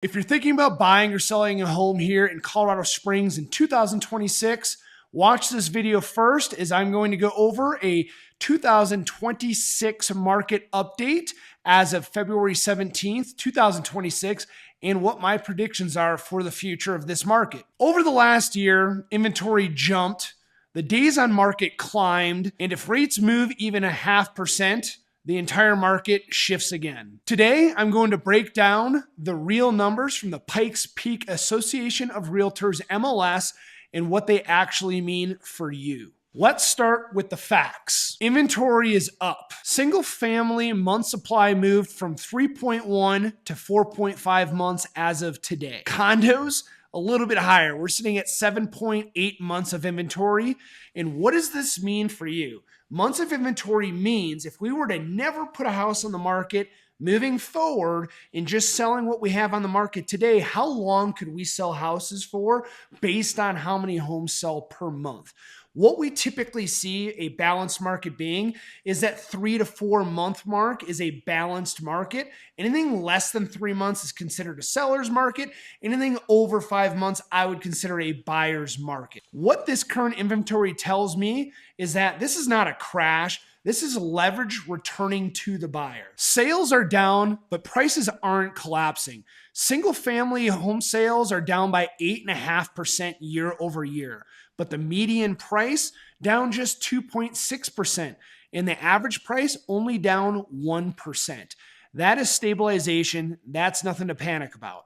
If you're thinking about buying or selling a home here in Colorado Springs in 2026, watch this video first as I'm going to go over a 2026 market update as of February 17th, 2026, and what my predictions are for the future of this market. Over the last year, inventory jumped, the days on market climbed, and if rates move even 0.5%, the entire market shifts again. Today, I'm going to break down the real numbers from the Pikes Peak Association of Realtors MLS and what they actually mean for you. Let's start with the facts. Inventory is up. Single family month supply moved from 3.1 to 4.5 months as of today. Condos, a little bit higher. We're sitting at 7.8 months of inventory. And what does this mean for you? Months of inventory means if we were to never put a house on the market, moving forward and just selling what we have on the market today, how long could we sell houses for based on how many homes sell per month? What we typically see a balanced market being is that 3 to 4 month mark is a balanced market. Anything less than 3 months is considered a seller's market. Anything over 5 months, I would consider a buyer's market. What this current inventory tells me is that this is not a crash. This is leverage returning to the buyer. Sales are down, but prices aren't collapsing. Single family home sales are down by 8.5% year over year, but the median price down just 2.6%, and the average price only down 1%. That is stabilization. That's nothing to panic about.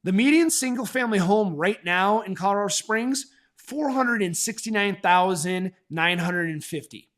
The median single family home right now in Colorado Springs, $469,950.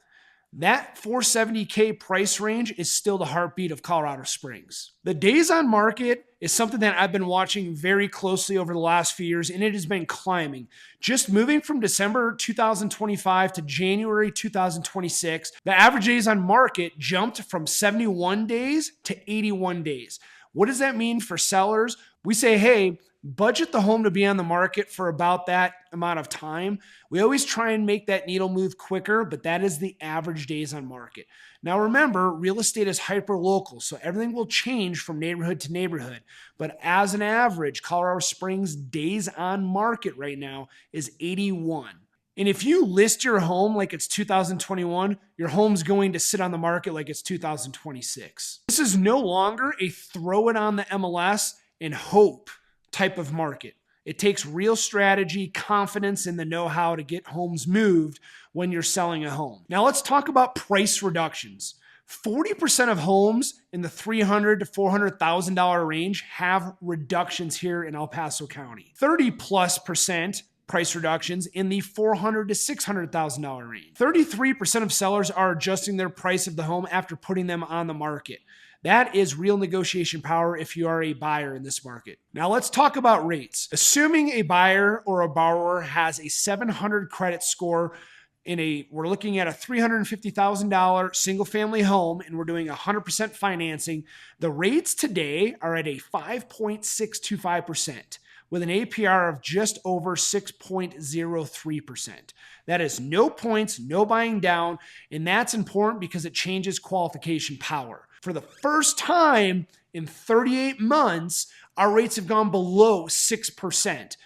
That $470K price range is still the heartbeat of Colorado Springs. The days on market is something that I've been watching very closely over the last few years, and it has been climbing. Just moving from December 2025 to January 2026, the average days on market jumped from 71 days to 81 days. What does that mean for sellers? We say, hey, budget the home to be on the market for about that amount of time. We always try and make that needle move quicker, but that is the average days on market. Now remember, real estate is hyper local, so everything will change from neighborhood to neighborhood. But as an average, Colorado Springs days on market right now is 81. And if you list your home like it's 2021, your home's going to sit on the market like it's 2026. This is no longer a throw it on the MLS and hope type of market. It takes real strategy, confidence, and the know-how to get homes moved when you're selling a home. Now let's talk about price reductions. 40% of homes in the $300,000 to $400,000 range have reductions here in El Paso County. 30+% price reductions in the $400,000 to $600,000 range. 33% of sellers are adjusting their price of the home after putting them on the market. That is real negotiation power if you are a buyer in this market. Now let's talk about rates. Assuming a buyer or a borrower has a 700 credit score we're looking at a $350,000 single family home and we're doing 100% financing, the rates today are at a 5.625% with an APR of just over 6.03%. That is no points, no buying down, and that's important because it changes qualification power. For the first time in 38 months, our rates have gone below 6%.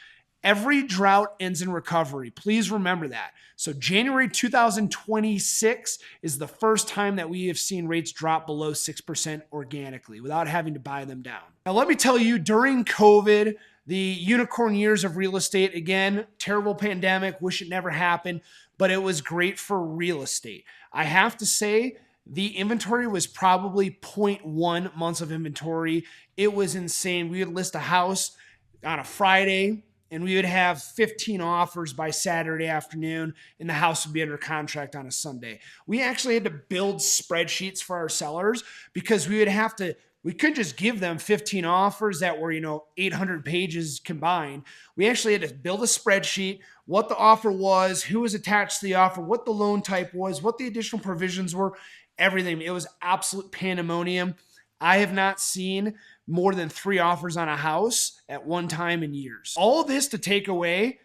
Every drought ends in recovery. Please remember that. So January 2026 is the first time that we have seen rates drop below 6% organically without having to buy them down. Now, let me tell you, during COVID, the unicorn years of real estate, again, terrible pandemic, wish it never happened, but it was great for real estate. I have to say, the inventory was probably 0.1 months of inventory. It was insane. We would list a house on a Friday and we would have 15 offers by Saturday afternoon and the house would be under contract on a Sunday. We actually had to build spreadsheets for our sellers because we couldn't just give them 15 offers that were, 800 pages combined. We actually had to build a spreadsheet, what the offer was, who was attached to the offer, what the loan type was, what the additional provisions were, everything. It was absolute pandemonium. I have not seen more than 3 offers on a house at one time in years. All this to take away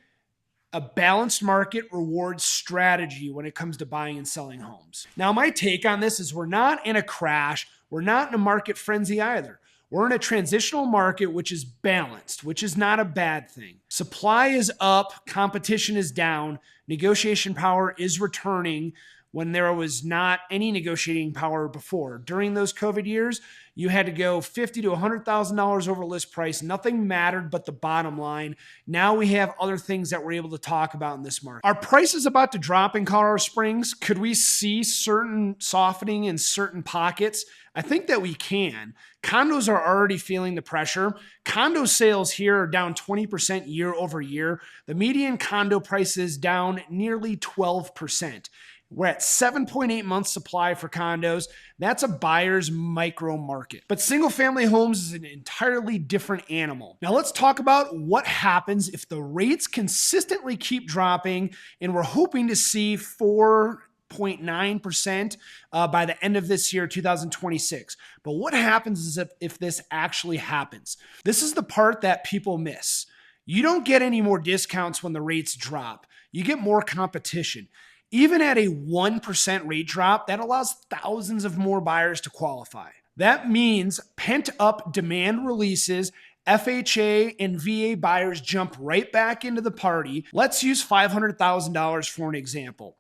a balanced market rewards strategy when it comes to buying and selling homes. Now, my take on this is we're not in a crash. We're not in a market frenzy either. We're in a transitional market which is balanced, which is not a bad thing. Supply is up, competition is down, negotiation power is returning when there was not any negotiating power before. During those COVID years, you had to go $50,000 to $100,000 over list price. Nothing mattered but the bottom line. Now we have other things that we're able to talk about in this market. Are prices about to drop in Colorado Springs? Could we see certain softening in certain pockets? I think that we can. Condos are already feeling the pressure. Condo sales here are down 20% year over year. The median condo price is down nearly 12%. We're at 7.8 months supply for condos. That's a buyer's micro market. But single family homes is an entirely different animal. Now let's talk about what happens if the rates consistently keep dropping, and we're hoping to see 4.9% by the end of this year, 2026. But what happens is if this actually happens? This is the part that people miss. You don't get any more discounts when the rates drop. You get more competition. Even at a 1% rate drop, that allows thousands of more buyers to qualify. That means pent-up demand releases, FHA and VA buyers jump right back into the party. Let's use $500,000 for an example.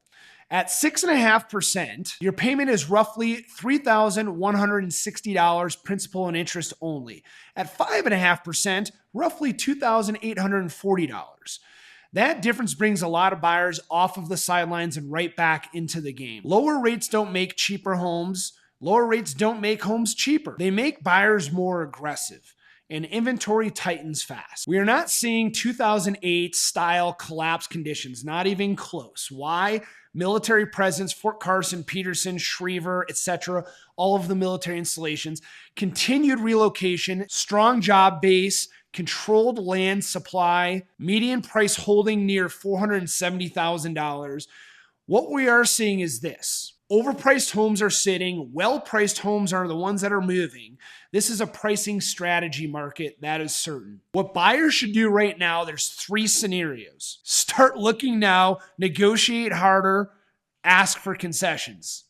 At 6.5%, your payment is roughly $3,160 principal and interest only. At 5.5%, roughly $2,840. That difference brings a lot of buyers off of the sidelines and right back into the game. Lower rates don't make cheaper homes. Lower rates don't make homes cheaper. They make buyers more aggressive, and inventory tightens fast. We are not seeing 2008 style collapse conditions, not even close. Why? Military presence, Fort Carson, Peterson, Schriever, etc., all of the military installations, continued relocation, strong job base, controlled land supply, median price holding near $470,000. What we are seeing is this. Overpriced homes are sitting, well-priced homes are the ones that are moving. This is a pricing strategy market, that is certain. What buyers should do right now, there's 3 scenarios. Start looking now, negotiate harder, ask for concessions.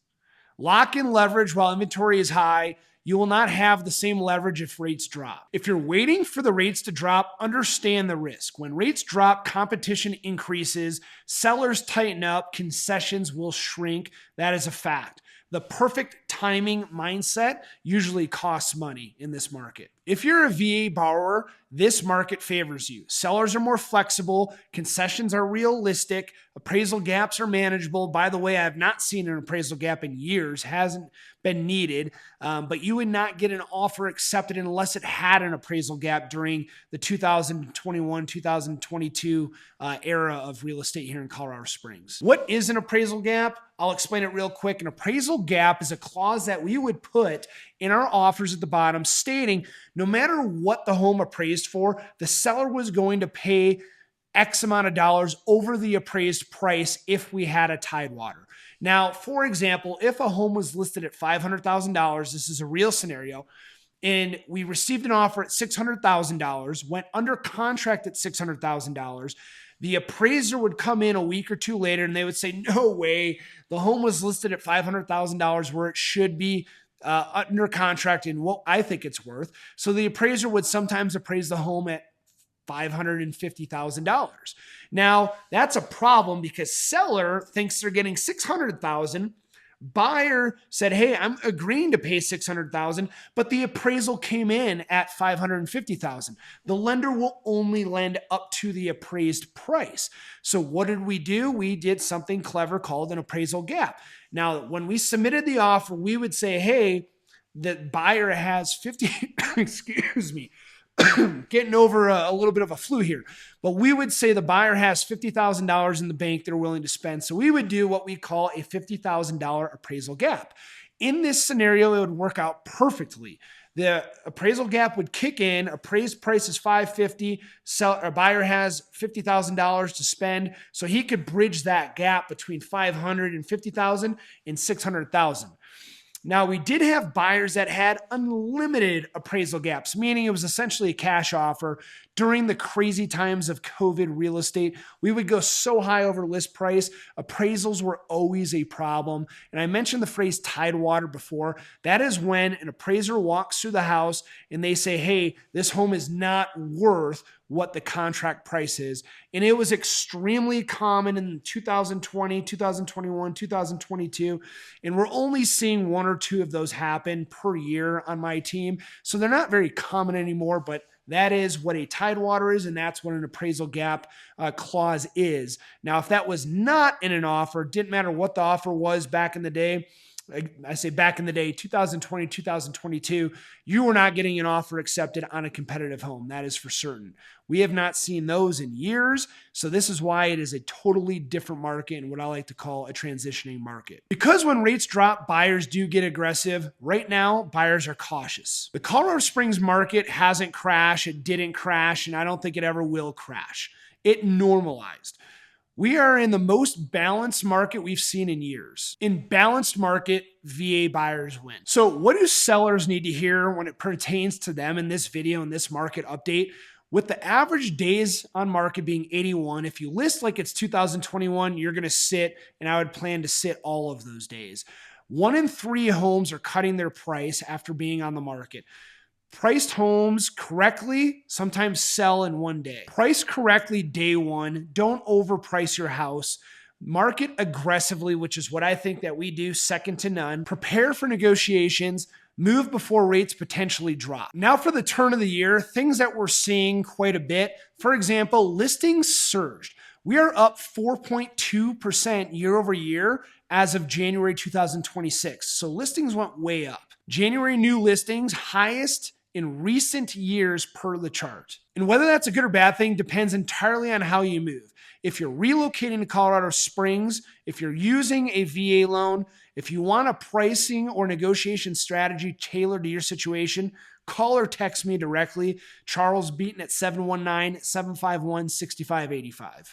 Lock in leverage while inventory is high. You will not have the same leverage if rates drop. If you're waiting for the rates to drop, understand the risk. When rates drop, competition increases, sellers tighten up, concessions will shrink. That is a fact. The perfect timing mindset usually costs money in this market. If you're a VA borrower, this market favors you. Sellers are more flexible, concessions are realistic, appraisal gaps are manageable. By the way, I have not seen an appraisal gap in years, hasn't been needed, but you would not get an offer accepted unless it had an appraisal gap during the 2021-2022 era of real estate here in Colorado Springs. What is an appraisal gap? I'll explain it real quick. An appraisal gap is a clause that we would put in our offers at the bottom stating no matter what the home appraised for, the seller was going to pay X amount of dollars over the appraised price if we had a tidewater. Now, for example, if a home was listed at $500,000, this is a real scenario, and we received an offer at $600,000, went under contract at $600,000, the appraiser would come in a week or two later and they would say, no way, the home was listed at $500,000 where it should be under contract in what I think it's worth. So the appraiser would sometimes appraise the home at $550,000. Now, that's a problem because seller thinks they're getting $600,000. Buyer said, hey, I'm agreeing to pay $600,000, but the appraisal came in at $550,000. The lender will only lend up to the appraised price. So what did we do? We did something clever called an appraisal gap. Now, when we submitted the offer, we would say, hey, the buyer has 50, excuse me, getting over a little bit of a flu here, but we would say the buyer has $50,000 in the bank they're willing to spend. So we would do what we call a $50,000 appraisal gap. In this scenario, it would work out perfectly. The appraisal gap would kick in, appraised price is $550,000, a buyer has $50,000 to spend, so he could bridge that gap between $550,000 and $600,000. Now, we did have buyers that had unlimited appraisal gaps, meaning it was essentially a cash offer. During the crazy times of COVID real estate, we would go so high over list price. Appraisals were always a problem. And I mentioned the phrase tidewater before. That is when an appraiser walks through the house and they say, hey, this home is not worth what the contract price is. And it was extremely common in 2020, 2021, 2022. And we're only seeing one or two of those happen per year on my team. So they're not very common anymore, but that is what a tidewater is, and that's what an appraisal gap clause is. Now, if that was not in an offer, didn't matter what the offer was back in the day, I say back in the day, 2020, 2022, you were not getting an offer accepted on a competitive home. That is for certain. We have not seen those in years. So this is why it is a totally different market and what I like to call a transitioning market. Because when rates drop, buyers do get aggressive. Right now, buyers are cautious. The Colorado Springs market hasn't crashed. It didn't crash, and I don't think it ever will crash. It normalized. We are in the most balanced market we've seen in years. In balanced market, VA buyers win. So what do sellers need to hear when it pertains to them in this video, in this market update? With the average days on market being 81, if you list like it's 2021, you're going to sit, and I would plan to sit all of those days. 1 in 3 homes are cutting their price after being on the market. Priced homes correctly sometimes sell in one day. Price correctly day one. Don't overprice your house. Market aggressively, which is what I think that we do second to none. Prepare for negotiations. Move before rates potentially drop. Now for the turn of the year, things that we're seeing quite a bit. For example, listings surged. We are up 4.2% year over year as of January 2026. So listings went way up. January new listings, highest in recent years per the chart. And whether that's a good or bad thing depends entirely on how you move. If you're relocating to Colorado Springs, if you're using a VA loan, if you want a pricing or negotiation strategy tailored to your situation, call or text me directly. Charles Beaton at 719-751-6585.